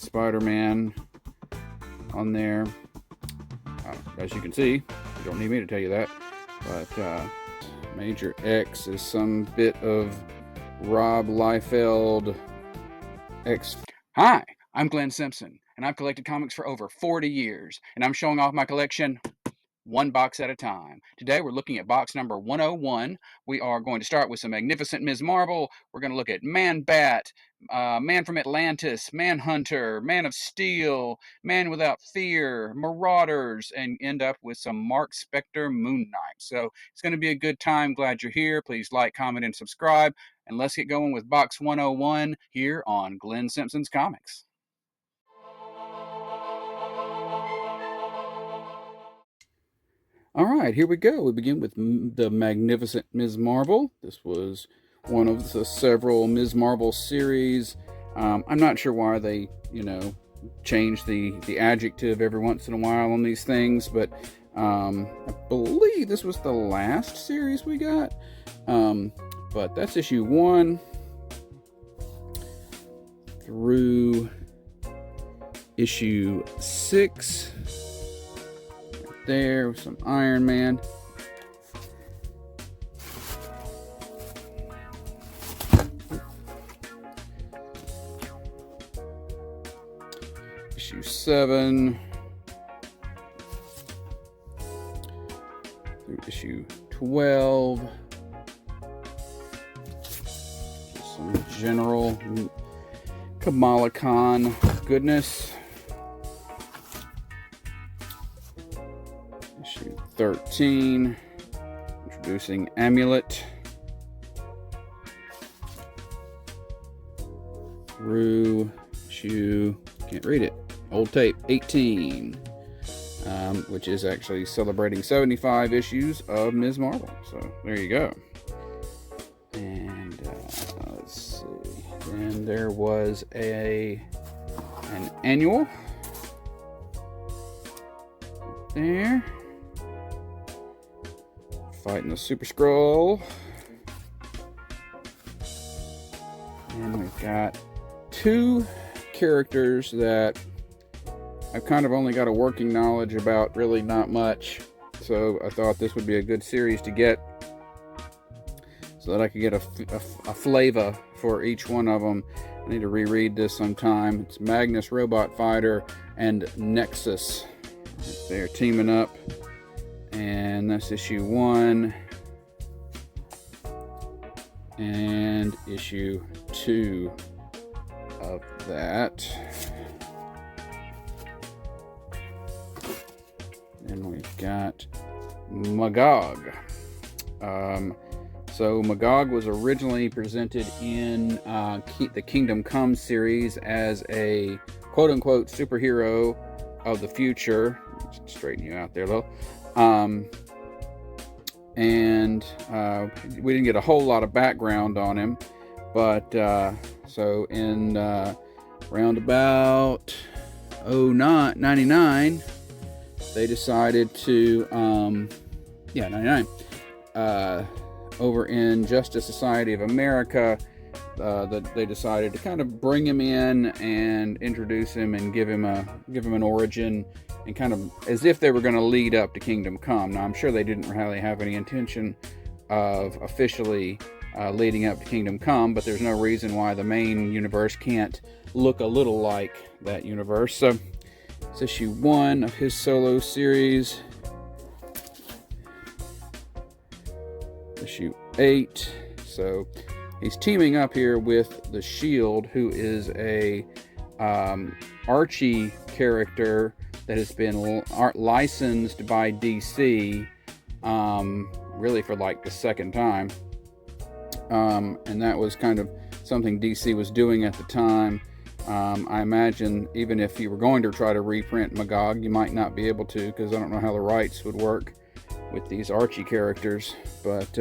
Spider-Man on there. As you can see, you don't need me to tell you that, but Major X is some bit of Rob Liefeld X. Hi, I'm Glenn Simpson, and I've collected comics for over 40 years, and I'm showing off my collection one box at a time. Today we're looking at box number 101. We are going to start with some magnificent Ms. Marvel. We're going to look at Man-Bat, Man from Atlantis, Manhunter, Man of Steel, Man Without Fear, Marauders, and end up with some Marc Spector Moon Knight. So it's going to be a good time. Glad you're here. Please like, comment, and subscribe. And let's get going with box 101 here on Glenn Simpson's Comics. All right, here we go. We begin with the magnificent Ms. Marvel. This was one of the several Ms. Marvel series. I'm not sure why they, change the adjective every once in a while on these things, but I believe this was the last series we got. But that's issue 1 through issue 6. There with some Iron Man. Issue 7 through issue 12. Just some general Kamala Khan goodness. Issue 13, introducing Amulet. Through issue, can't read it, Old Tape 18, which is actually celebrating 75 issues of Ms. Marvel. So there you go. And let's see. Then there was an annual there. Fighting the Super Skrull. And we've got 2 characters that I've kind of only got a working knowledge about, really not much. So I thought this would be a good series to get so that I could get a flavor for each one of them. I need to reread this sometime. It's Magnus Robot Fighter and Nexus. They're teaming up. And that's issue 1 and issue 2 of that. And we've got Magog. So Magog was originally presented in the Kingdom Come series as a quote-unquote superhero of the future. Straighten you out there, though. And we didn't get a whole lot of background on him, but so in round about 99, they decided to 99 over in Justice Society of America, that they decided to kind of bring him in and introduce him and give him an origin, and kind of as if they were going to lead up to Kingdom Come. Now, I'm sure they didn't really have any intention of officially leading up to Kingdom Come, but there's no reason why the main universe can't look a little like that universe. So it's issue 1 of his solo series. Issue 8. So he's teaming up here with the Shield, who is a Archie character that has been licensed by DC, really for like the second time. And that was kind of something DC was doing at the time. I imagine even if you were going to try to reprint Magog, you might not be able to, because I don't know how the rights would work with these Archie characters. But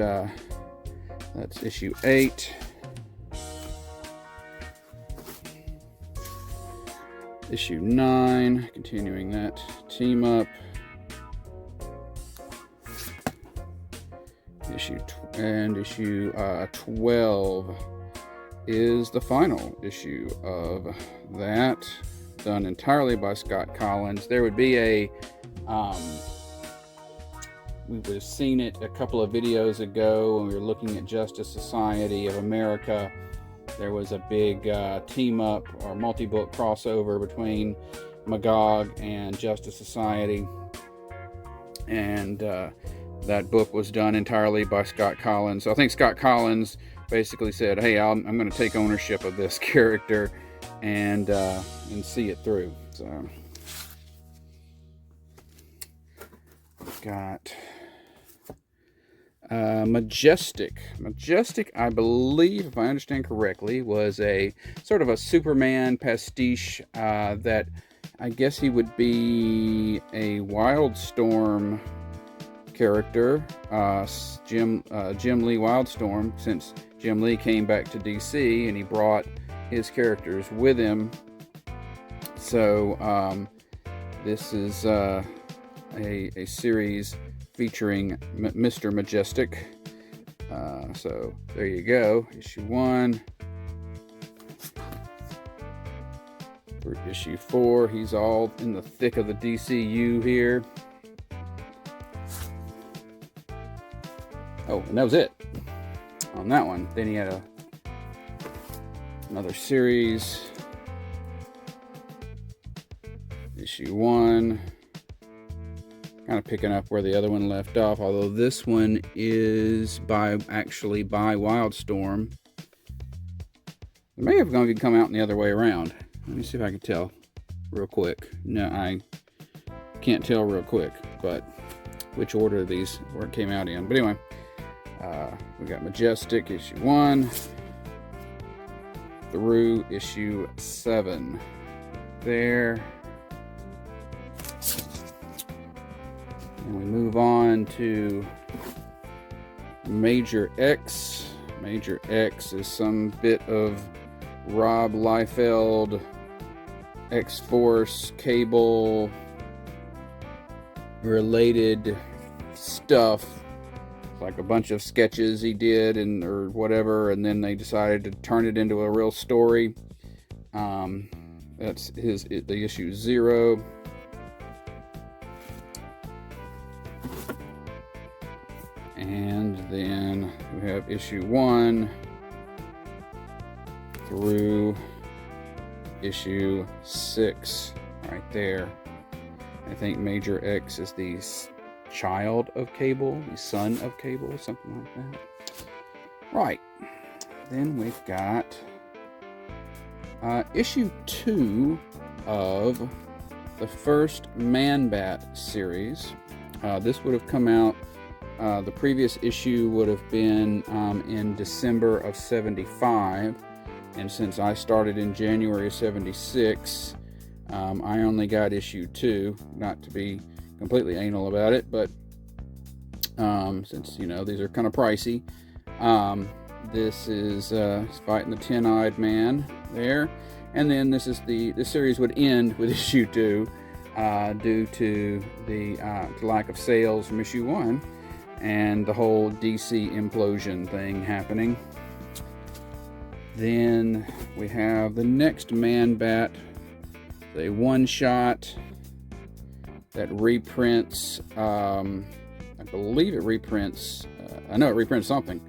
that's issue 8. Issue 9, continuing that team up. Issue 12 is the final issue of that. done entirely by Scott Collins. There would be a, we would have seen it a couple of videos ago when we were looking at Justice Society of America. There was a big team-up or multi-book crossover between Magog and Justice Society. And that book was done entirely by Scott Collins. So I think Scott Collins basically said, hey, I'm going to take ownership of this character and see it through. So we've got Majestic. Majestic, I believe, if I understand correctly, was a sort of a Superman pastiche that I guess he would be a Wildstorm character, Jim Lee Wildstorm, since Jim Lee came back to DC and he brought his characters with him. So this is a series featuring Mr. Majestic. So there you go, issue 1 through issue 4. He's all in the thick of the DCU here. Oh, and that was it on that one. Then he had another series, issue 1, kind of picking up where the other one left off, although this one is actually by Wildstorm. It may have even come out in the other way around. Let me see if I can tell real quick. No, I can't tell real quick, but which order these where it came out in. But anyway, we got Majestic issue 1 through issue 7 there. And we move on to Major X. Major X is some bit of Rob Liefeld, X-Force, Cable related stuff, like a bunch of sketches he did or whatever, and then they decided to turn it into a real story. That's the issue 0. And then we have issue 1 through issue 6 right there. I think Major X is the child of Cable, the son of Cable, something like that. Right. Then we've got issue 2 of the first Man-Bat series. This would have come out, the previous issue would have been in December of 75, and since I started in January of 76, I only got issue 2, not to be completely anal about it, but since, you know, these are kind of pricey. This is fighting the Ten-Eyed Man there, and then this series would end with issue 2 due to the lack of sales from issue 1 and the whole DC implosion thing happening. Then we have the next Man-Bat, a one-shot that reprints, I believe it reprints, I know it reprints something,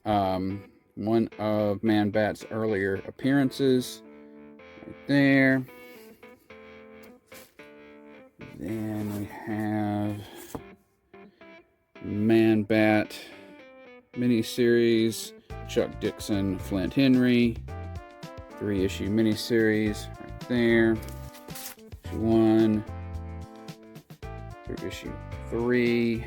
one of Man-Bat's earlier appearances, right there. Then we have Man-Bat miniseries, Chuck Dixon, Flint Henry, 3-issue miniseries right there, issue 1 through issue 3,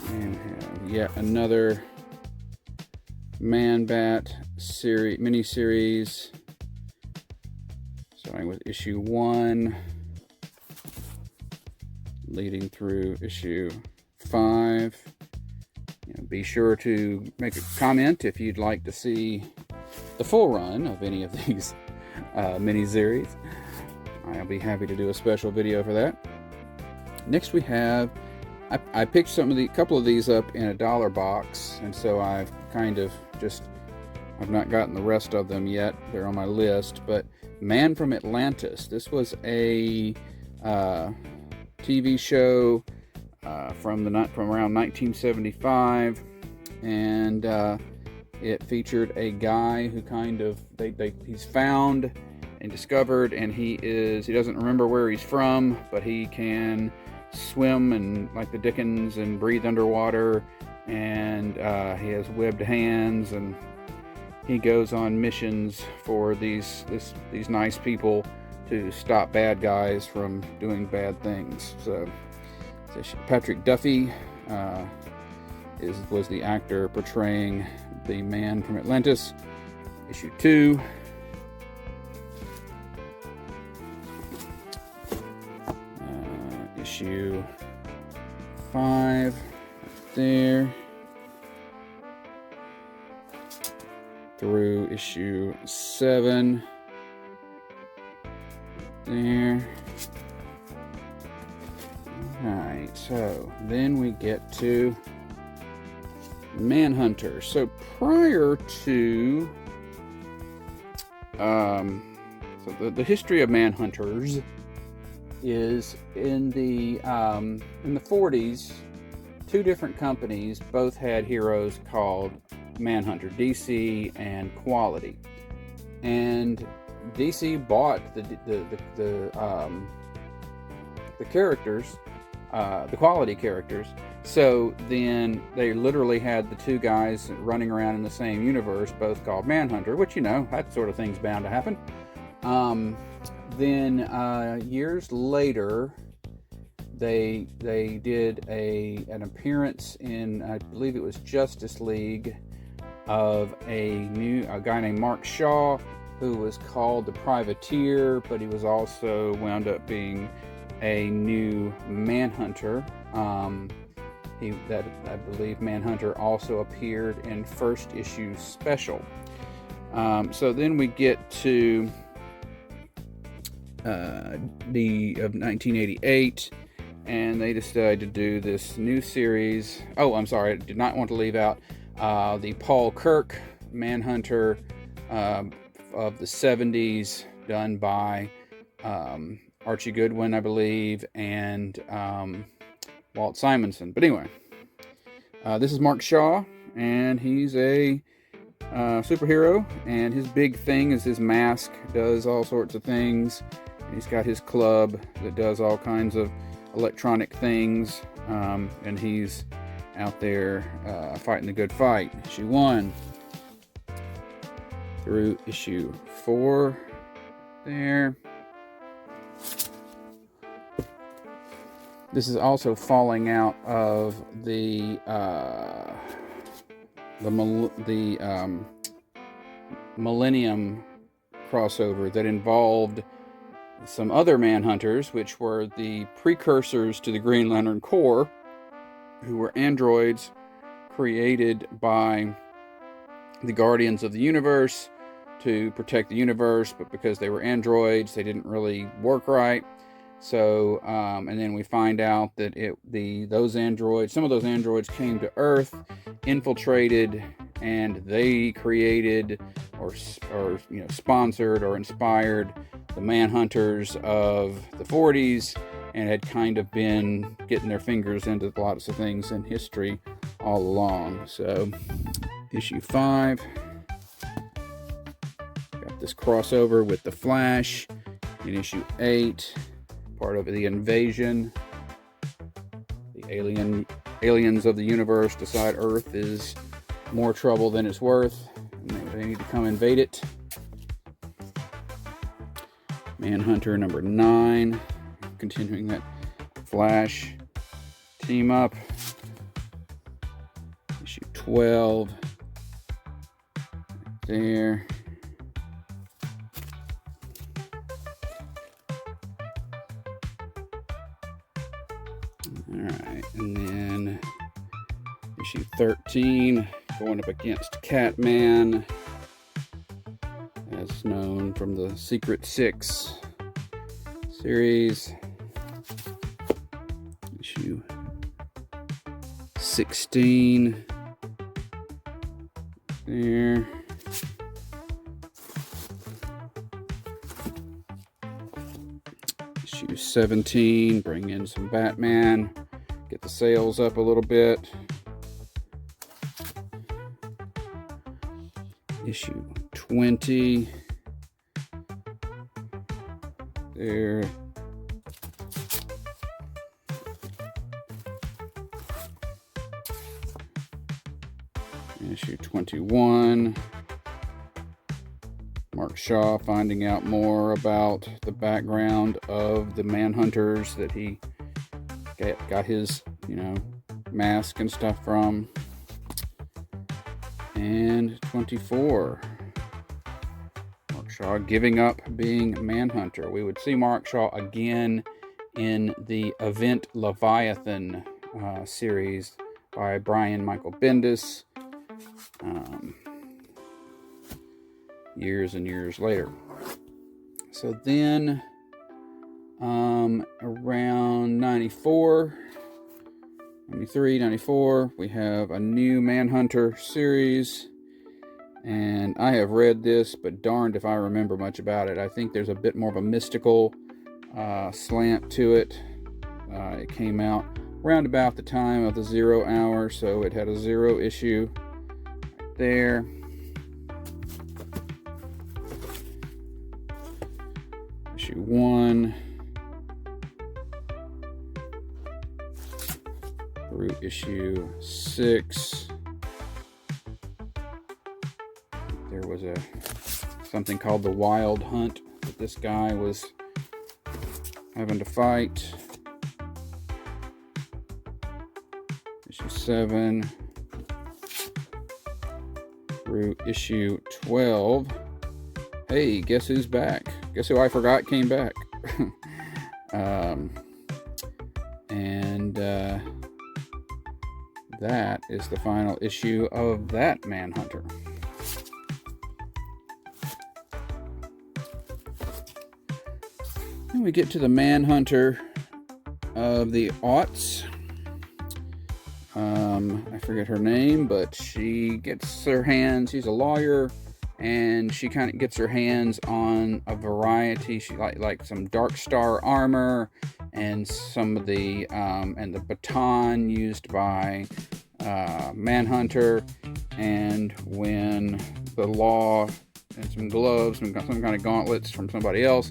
and have yet another Man-Bat series, miniseries, starting with issue 1, leading through issue 5. You know, be sure to make a comment if you'd like to see the full run of any of these miniseries. I'll be happy to do a special video for that. Next we have, I picked a couple of these up in a dollar box, and so I've kind of just I've not gotten the rest of them yet. They're on my list. But Man from Atlantis. This was a TV show from around 1975, and it featured a guy who he's found and discovered, and he doesn't remember where he's from, but he can swim and like the Dickens and breathe underwater, and he has webbed hands, and he goes on missions for these nice people to stop bad guys from doing bad things. So Patrick Duffy was the actor portraying the Man from Atlantis. Issue 2. Issue 5 right there through issue 7 there. Alright, so then we get to Manhunter. So prior to so the history of Manhunters is in the 40s, two different companies both had heroes called Manhunter, DC and Quality, and DC bought the characters, the Quality characters. So then they literally had the two guys running around in the same universe, both called Manhunter, which, you know, that sort of thing's bound to happen. Then years later, they did an appearance in, I believe it was Justice League, of a guy named Mark Shaw, who was called the Privateer, but he was also wound up being a new Manhunter. I believe Manhunter also appeared in first issue special. So then we get to of 1988, and they decided to do this new series. Oh, I'm sorry, I did not want to leave out the Paul Kirk Manhunter of the 70s, done by Archie Goodwin, I believe, and Walt Simonson. But anyway, this is Mark Shaw, and he's a superhero, and his big thing is his mask. Does all sorts of things, and he's got his club that does all kinds of electronic things, and he's out there fighting the good fight. Issue 1 through issue 4 there. This is also falling out of the Millennium crossover that involved some other Manhunters, which were the precursors to the Green Lantern Corps, who were androids created by the Guardians of the Universe to protect the universe, but because they were androids, they didn't really work right. So, and then we find out that some of those androids came to Earth, infiltrated, and they created or sponsored or inspired the Manhunters of the 40s, and had kind of been getting their fingers into lots of things in history all along. So, issue 5 got this crossover with the Flash. In issue 8, part of the invasion, the aliens of the universe decide Earth is more trouble than it's worth, and they need to come invade it. Manhunter number 9, continuing that Flash team up. Issue 12 right there. Alright, and then issue 13, going up against Catman, as known from the Secret Six series. Issue 16 there. Issue 17, bring in some Batman, get the sales up a little bit. Issue 20, there. Issue 21, Mark Shaw finding out more about the background of the Manhunters that he got his, mask and stuff from. And 24, Mark Shaw giving up being Manhunter. We would see Mark Shaw again in the Event Leviathan series by Brian Michael Bendis. Years and years later. So then around 94, 93, 94, we have a new Manhunter series, and I have read this, but darned if I remember much about it. I think there's a bit more of a mystical slant to it. It came out around about the time of the 0 hour, so it had a 0 issue there. Issue 1 through issue 6. There was something called the Wild Hunt that this guy was having to fight. Issue 7 through issue 12. Hey, guess who's back? Guess who I forgot came back? That is the final issue of that Manhunter. Then we get to the Manhunter of the aughts. I forget her name, but she gets her hands, she's a lawyer, and she kind of gets her hands on a variety. She like some Dark Star armor and some of the and the baton used by Manhunter, and when the law, and some gloves, some kind of gauntlets from somebody else,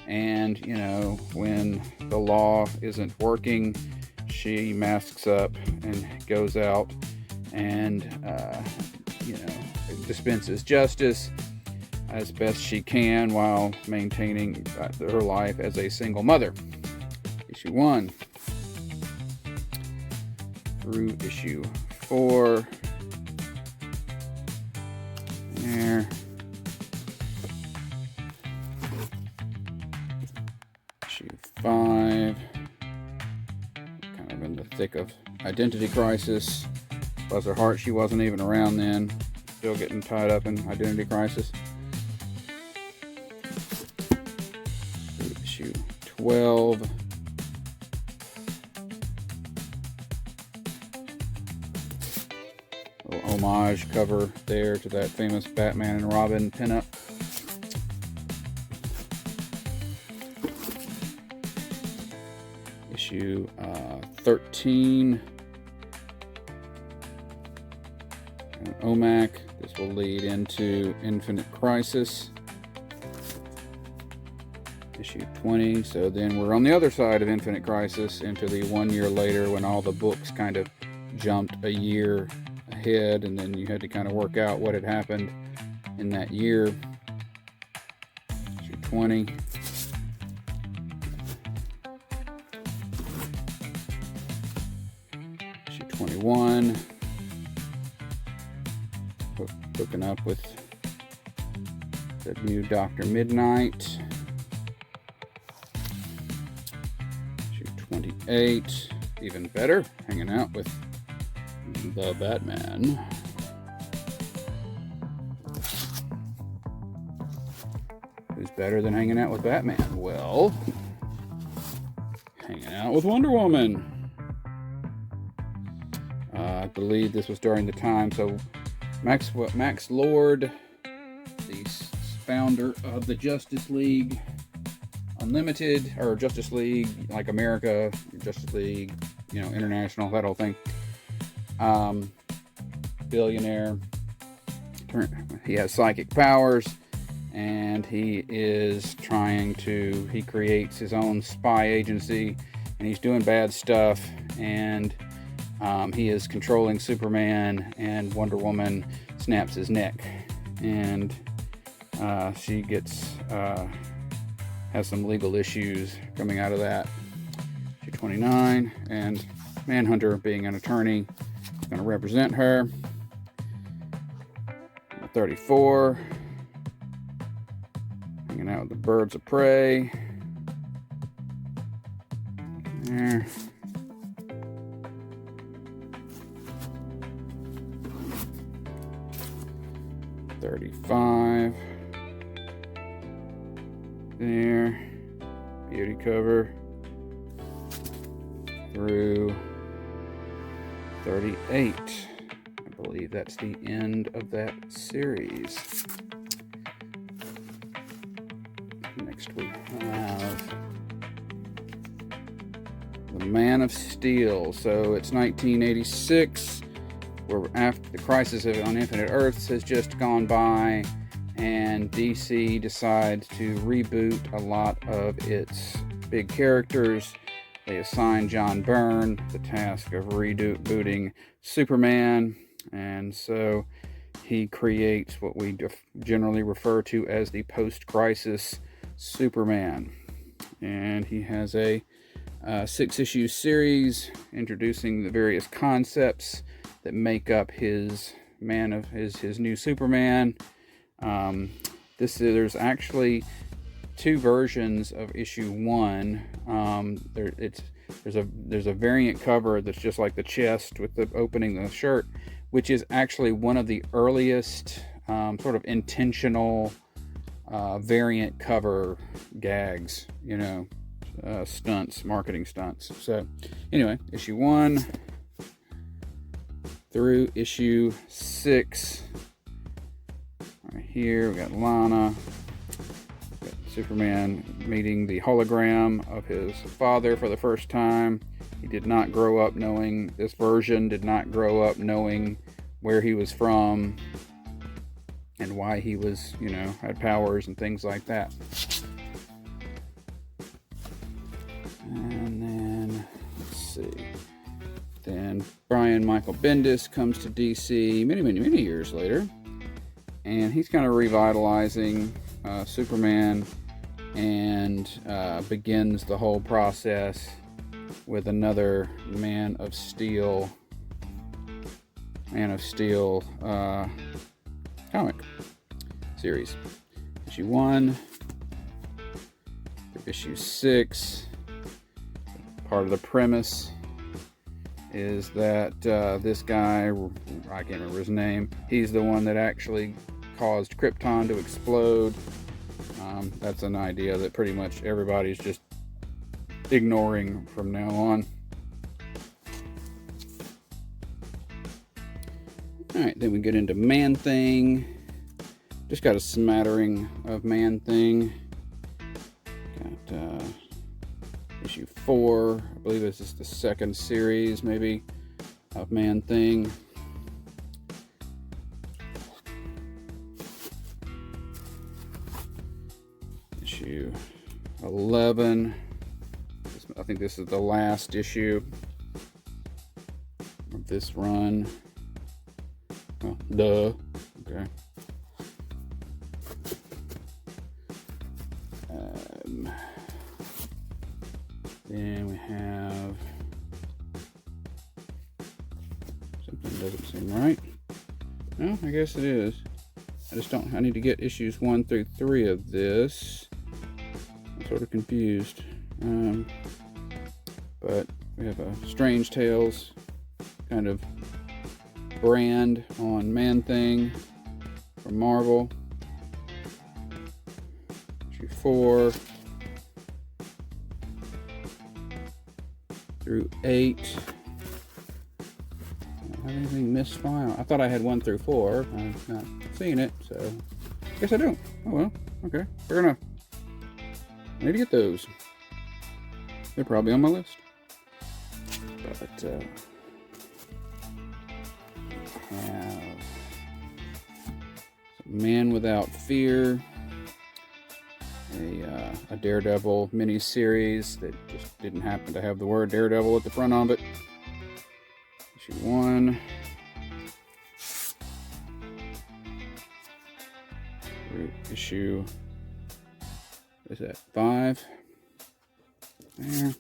and when the law isn't working, she masks up and goes out and dispenses justice as best she can while maintaining her life as a single mother. Issue 1 through issue 4. There. Issue 5. Kind of in the thick of Identity Crisis. Bless her heart, she wasn't even around then. Still getting tied up in Identity Crisis. Issue 12. Little homage cover there to that famous Batman and Robin pinup. Issue 13. And OMAC. This will lead into Infinite Crisis. Issue 20. So then we're on the other side of Infinite Crisis into the 1 year later, when all the books kind of jumped a year ahead, and then you had to kind of work out what had happened in that year. Issue 20. Issue 21. Hooking up with the new Dr. Midnight. Issue 28. Even better, hanging out with the Batman. Who's better than hanging out with Batman? Well, hanging out with Wonder Woman. I believe this was during the time, so Max Lord, the founder of the Justice League, Unlimited, or Justice League, like America, Justice League, you know, International, that whole thing. Billionaire. He has psychic powers, and he creates his own spy agency, and he's doing bad stuff, and he is controlling Superman, and Wonder Woman snaps his neck, and she has some legal issues coming out of that. 229, and Manhunter, being an attorney, is going to represent her. 34, hanging out with the birds of prey. There. 35. There. Beauty cover. Through 38. I believe that's the end of that series. Next we have The Man of Steel. So it's 1986. We're after the Crisis on Infinite Earths has just gone by, and DC decides to reboot a lot of its big characters. They assign John Byrne the task of rebooting Superman, and so he creates what we generally refer to as the post-crisis Superman. And he has a 6-issue series introducing the various concepts that make up his new Superman. There's actually 2 versions of issue 1. There's a variant cover that's just like the chest with the opening the shirt, which is actually one of the earliest sort of intentional variant cover gags, you know, stunts, marketing stunts. So anyway, issue 1 through issue 6. Right here we got Lana. We got Superman meeting the hologram of his father for the first time. He did not grow up knowing, this version did not grow up knowing where he was from and why he was, you know, had powers and things like that. And then, let's see. Then Brian Michael Bendis comes to DC many years later, and he's kind of revitalizing Superman, and begins the whole process with another Man of Steel comic series. Issue 1 through issue 6. Part of the premise is that this guy, I can't remember his name, he's the one that actually caused Krypton to explode. That's an idea that pretty much everybody's just ignoring from now on. Alright, then we get into Man-Thing. Just got a smattering of Man-Thing. Got issue 4, I believe this is the second series maybe of Man-Thing. Issue 11, I think this is the last issue of this run. Oh, duh. Okay. Then we have something doesn't seem right. No, I guess it is. I need to get issues 1 through 3 of this. I'm sort of confused. But we have a Strange Tales kind of brand on Man-Thing from Marvel. Issue 4 through 8. I don't have anything misfiled. I thought I had 1 through 4. I've not seen it, so I guess I don't. Oh well, okay, fair enough. I need to get those. They're probably on my list. But have Man Without Fear, a Daredevil mini-series that just didn't happen to have the word Daredevil at the front of it. Issue 1. Issue, what is that, 5? There.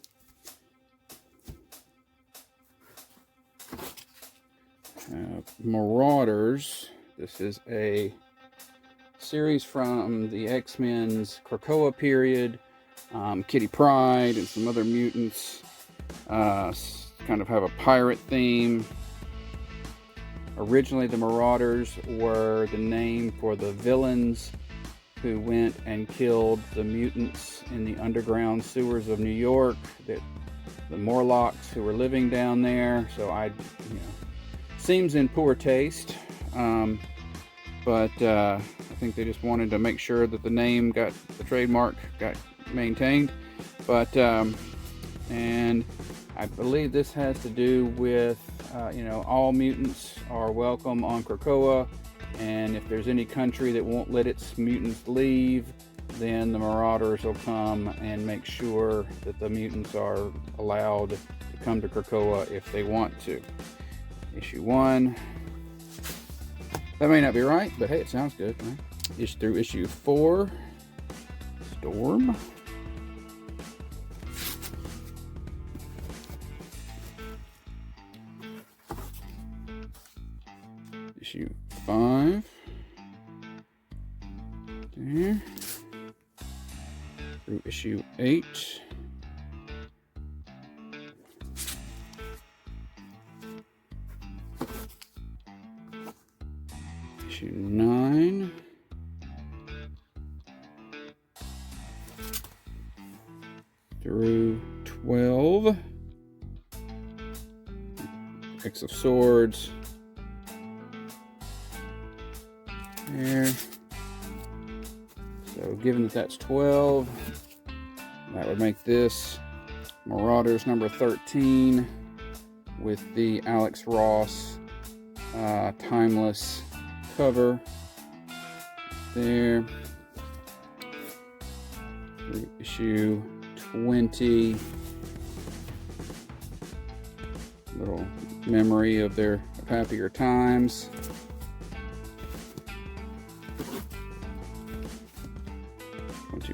Marauders. This is a series from the X-Men's Krakoa period. Kitty Pryde and some other mutants kind of have a pirate theme. Originally, the Marauders were the name for the villains who went and killed the mutants in the underground sewers of New York, the Morlocks who were living down there. So seems in poor taste, but I think they just wanted to make sure that the name got, the trademark got maintained. But and I believe this has to do with all mutants are welcome on Krakoa, and if there's any country that won't let its mutants leave, then the Marauders will come and make sure that the mutants are allowed to come to Krakoa if they want to. Issue 1. That may not be right, but hey, it sounds good, right? Through issue 4. Storm. Issue 5. There. Through issue 8. Issue 9. Through 12. X of Swords. There. So given that that's 12, that would make this Marauders number 13 with the Alex Ross timeless cover there. Through issue 20, little memory of their happier times.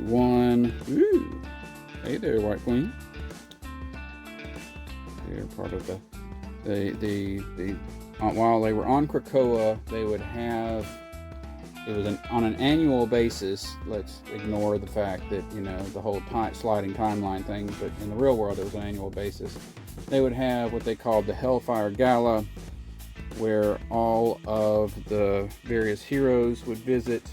One. Ooh. Hey there, White Queen. They're part of while they were on Krakoa, they would have, it was on an annual basis. Let's ignore the fact that, the whole sliding timeline thing, but in the real world, it was an annual basis. They would have what they called the Hellfire Gala, where all of the various heroes would visit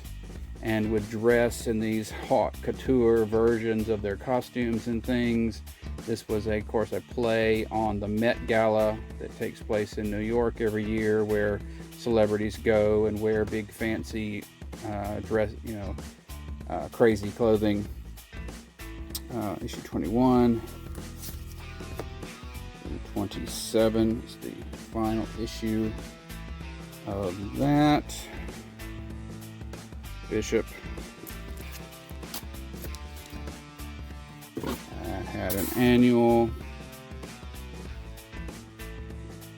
and would dress in these haute couture versions of their costumes and things. This was, of course, a play on the Met Gala that takes place in New York every year, where celebrities go and wear big fancy dress, crazy clothing. Issue 21. 27 is the final issue of that. Bishop. I had an annual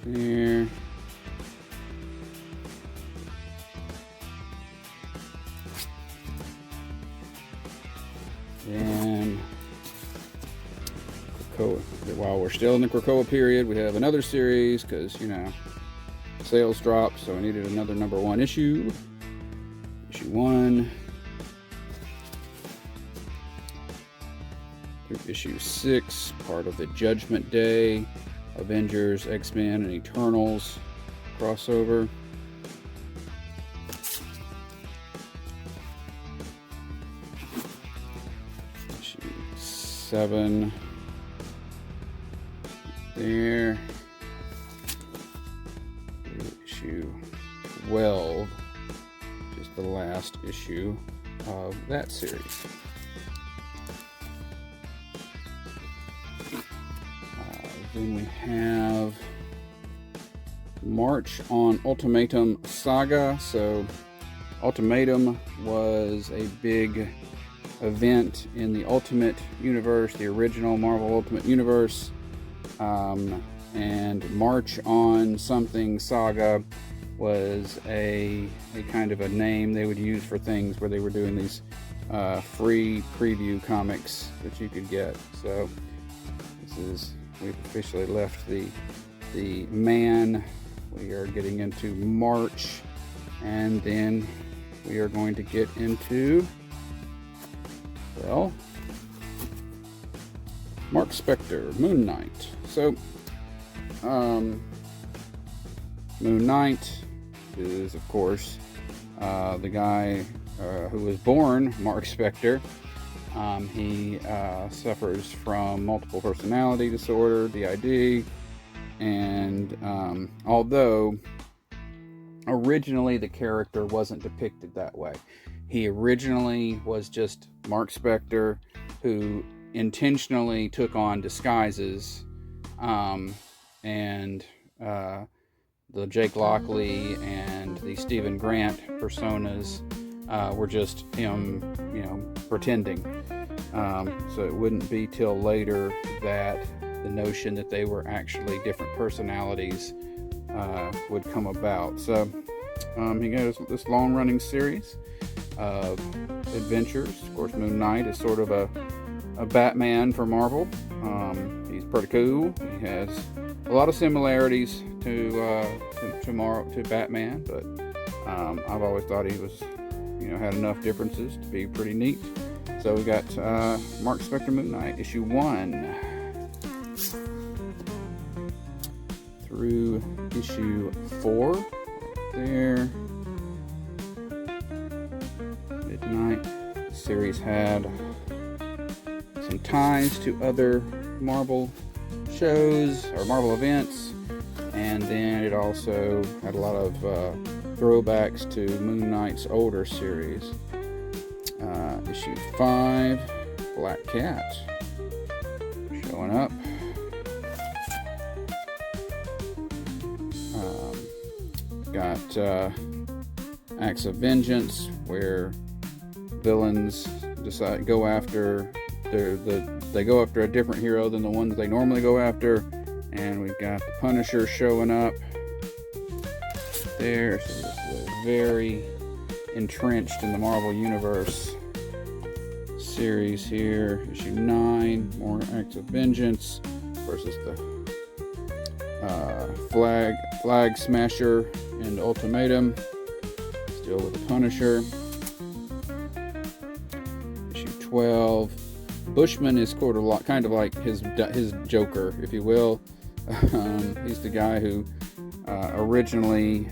there. And Krakoa. While we're still in the Krakoa period, we have another series because, sales dropped, so I needed another number 1 issue. Issue 1 through issue 6, part of the Judgment Day, Avengers, X-Men, and Eternals crossover. Issue 7 there. Issue 12. The last issue of that series. Then we have March on Ultimatum Saga. So Ultimatum was a big event in the Ultimate Universe, the original Marvel Ultimate Universe. And March on something Saga was a kind of a name they would use for things where they were doing these free preview comics that you could get. So we've officially left the man. We are getting into March, and then we are going to get into, well, Marc Spector, Moon Knight. So Moon Knight is, of course, the guy who was born Marc Spector. He suffers from multiple personality disorder, DID, and although originally the character wasn't depicted that way, he originally was just Marc Spector who intentionally took on disguises, and the Jake Lockley and the Stephen Grant personas were just him, pretending. So it wouldn't be till later that the notion that they were actually different personalities would come about. So he got this long-running series of adventures. Of course, Moon Knight is sort of a Batman for Marvel. He's pretty cool. He has a lot of similarities to Batman, but I've always thought he was, had enough differences to be pretty neat. So we got Marc Spector Moon Knight, issue 1 through issue 4. Right there. Midnight. The series had some ties to other Marvel shows or Marvel events, and then it also had a lot of throwbacks to Moon Knight's older series. Issue 5, Black Cat, showing up. Got Acts of Vengeance, where villains go after a different hero than the ones they normally go after. And we've got the Punisher showing up there. So this is very entrenched in the Marvel Universe series here. Issue 9, more Acts of Vengeance versus the Flag Smasher and Ultimatum. Still with the Punisher. Issue 12. Bushman is kind of like his Joker, if you will. He's the guy who originally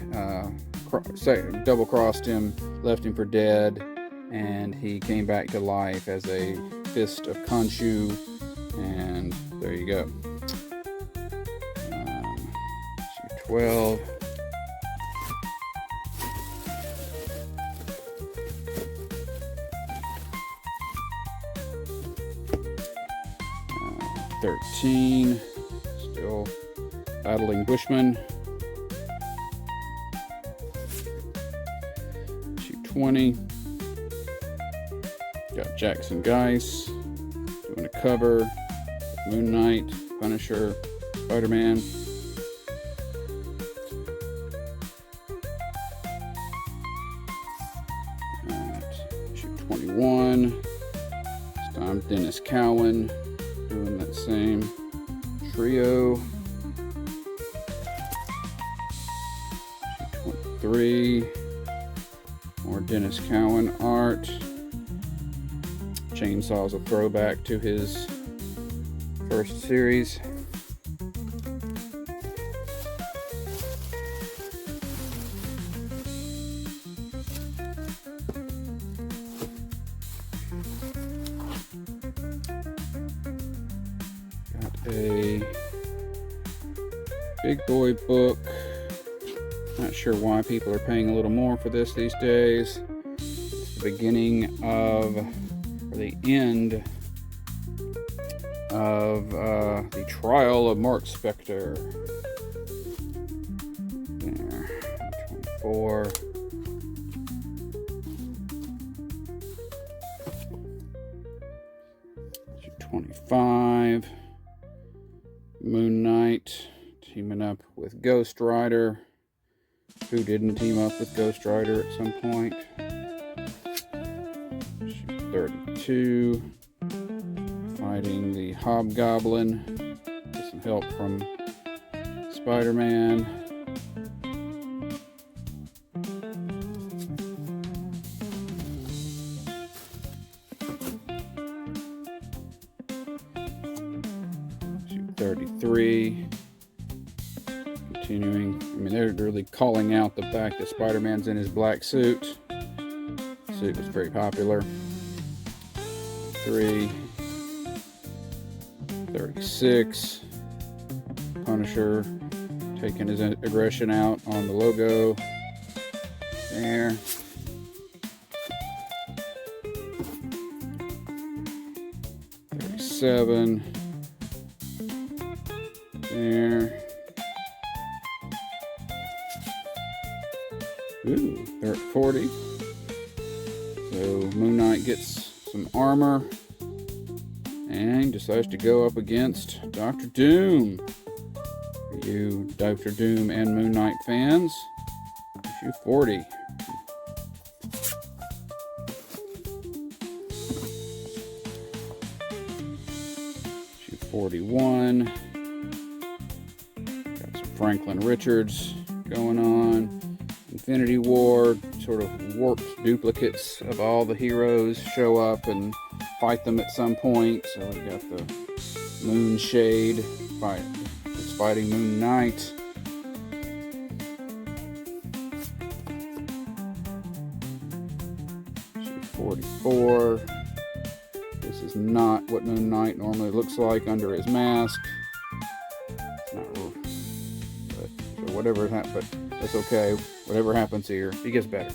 double-crossed him, left him for dead, and he came back to life as a Fist of Khonshu, and there you go. Issue 12. Uh, 13. Still battling Bushman. Issue 20. Got Jackson Geis doing a cover. Moon Knight, Punisher, Spider-Man. Issue 21. This time Dennis Cowan doing that same trio. Issue 23. More Dennis Cowan art. Chainsaw's a throwback to his first series. Got a big boy book. Not sure why people are paying a little more for this these days. It's the beginning of, or the end of the Trial of Marc Spector. There, 24. Issue 25. Moon Knight teaming up with Ghost Rider. Who didn't team up with Ghost Rider at some point? Issue 32. Fighting the Hobgoblin. Get some help from Spider-Man. Issue 33. Continuing. I mean, they're really calling out the fact that Spider-Man's in his black suit. The suit was very popular. 36. Punisher taking his aggression out on the logo. There. 37. There. Ooh, they're at 40. So Moon Knight gets some armor and decides to go up against Dr. Doom. For you Dr. Doom and Moon Knight fans, issue 40. Issue 41. Got some Franklin Richards going on. Infinity War, sort of warped duplicates of all the heroes show up and fight them at some point. So we got the Moonshade fighting Moon Knight. Issue 44. This is not what Moon Knight normally looks like under his mask. It's not real, but so whatever happened, but that's okay. Whatever happens here, he gets better.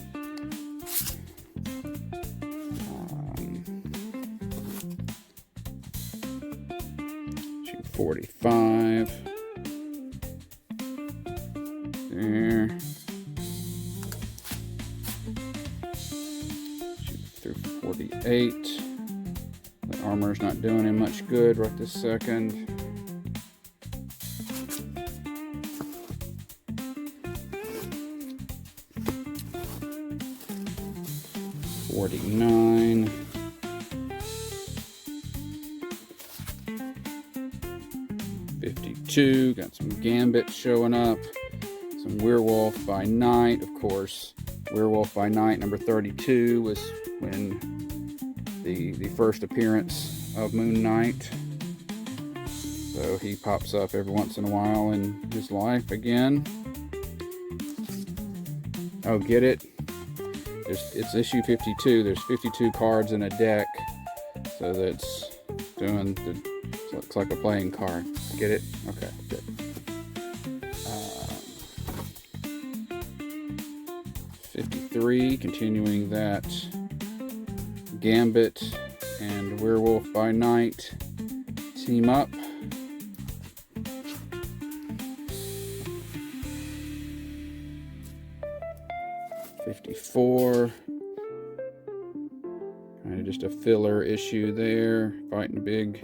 Issue 45. There. Issue through 48. The armor's not doing him much good right this second. 49. 52. Got some Gambit showing up. Some Werewolf by Night, of course. Werewolf by Night number 32 was when the first appearance of Moon Knight. So he pops up every once in a while in his life again. Oh, get it? It's issue 52. There's 52 cards in a deck, so that's doing looks like a playing card. Get it? Okay, good. 53, continuing that Gambit and Werewolf by Night team up. 54. Kind of just a filler issue there, fighting a big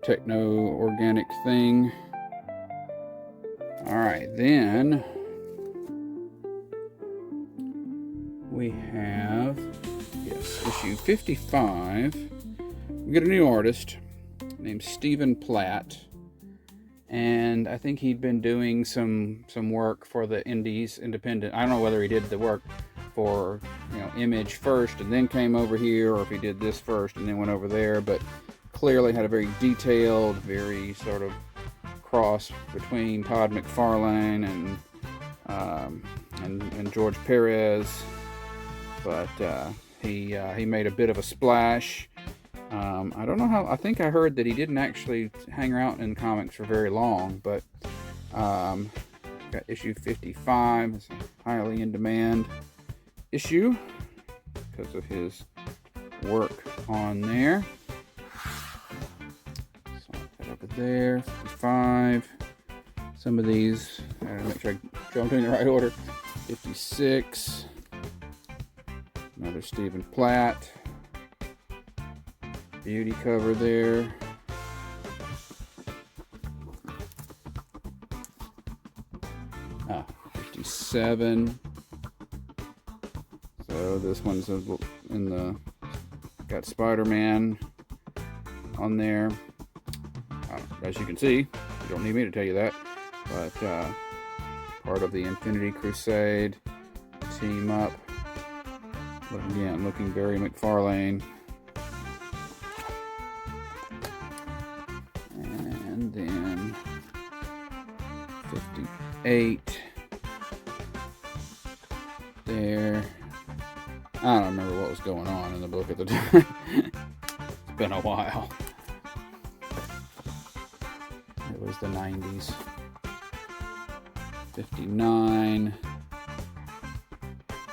techno-organic thing. Alright, then we have, yes, issue 55. We get a new artist named Stephen Platt. And I think he'd been doing some work for the Indies, independent. I don't know whether he did the work for, Image first and then came over here, or if he did this first and then went over there. But clearly had a very detailed, very sort of cross between Todd McFarlane and George Perez. But he made a bit of a splash. I don't know how. I think I heard that he didn't actually hang around in comics for very long, but got issue 55. It's a highly in demand issue because of his work on there. there, 55. Some of these, I gotta make sure I show them to in the right order. 56. Another Stephen Platt. Beauty cover there. Ah, 57. So this one's in the, got Spider-Man on there. As you can see, you don't need me to tell you that, but part of the Infinity Crusade team up. Again, looking very McFarlane. And then 58 there. I don't remember what was going on in the book at the time. It's been a while. It was the 90s. 59.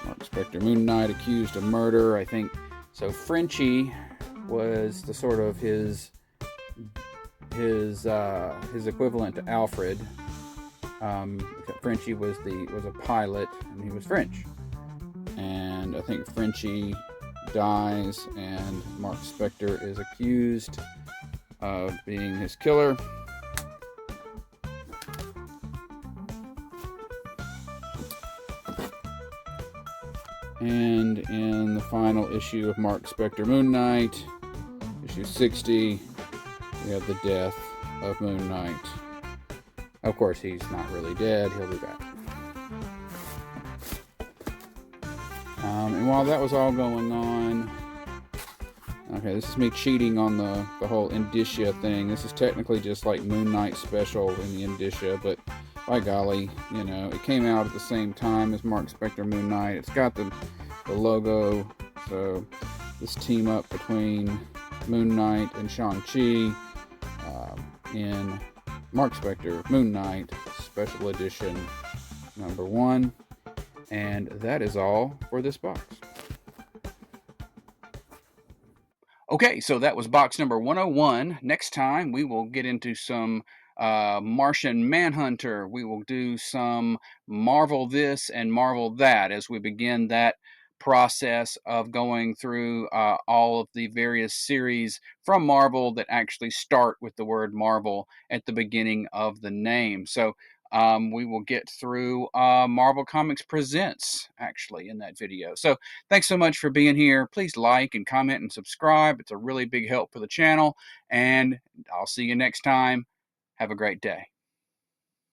Marc Spector, Moon Knight accused of murder. I think so. Frenchie was the sort of his equivalent to Alfred. Except Frenchie was a pilot, and he was French. And I think Frenchie dies, and Marc Spector is accused of being his killer. And in the final issue of Marc Spector Moon Knight, issue 60, we have the death of Moon Knight. Of course, he's not really dead. He'll be back. And while that was all going on, okay, this is me cheating on the whole indicia thing. This is technically just like Moon Knight special in the indicia, but by golly, you know, it came out at the same time as Marc Spector Moon Knight. It's got the logo, so this team up between Moon Knight and Shang-Chi in Marc Spector Moon Knight Special Edition #1. And that is all for this box. Okay, so that was box number 101. Next time we will get into some Martian Manhunter. We will do some Marvel this and Marvel that as we begin that process of going through all of the various series from Marvel that actually start with the word Marvel at the beginning of the name. So we will get through Marvel Comics Presents actually in that video. So thanks so much for being here. Please like and comment and subscribe. It's a really big help for the channel. And I'll see you next time. Have a great day.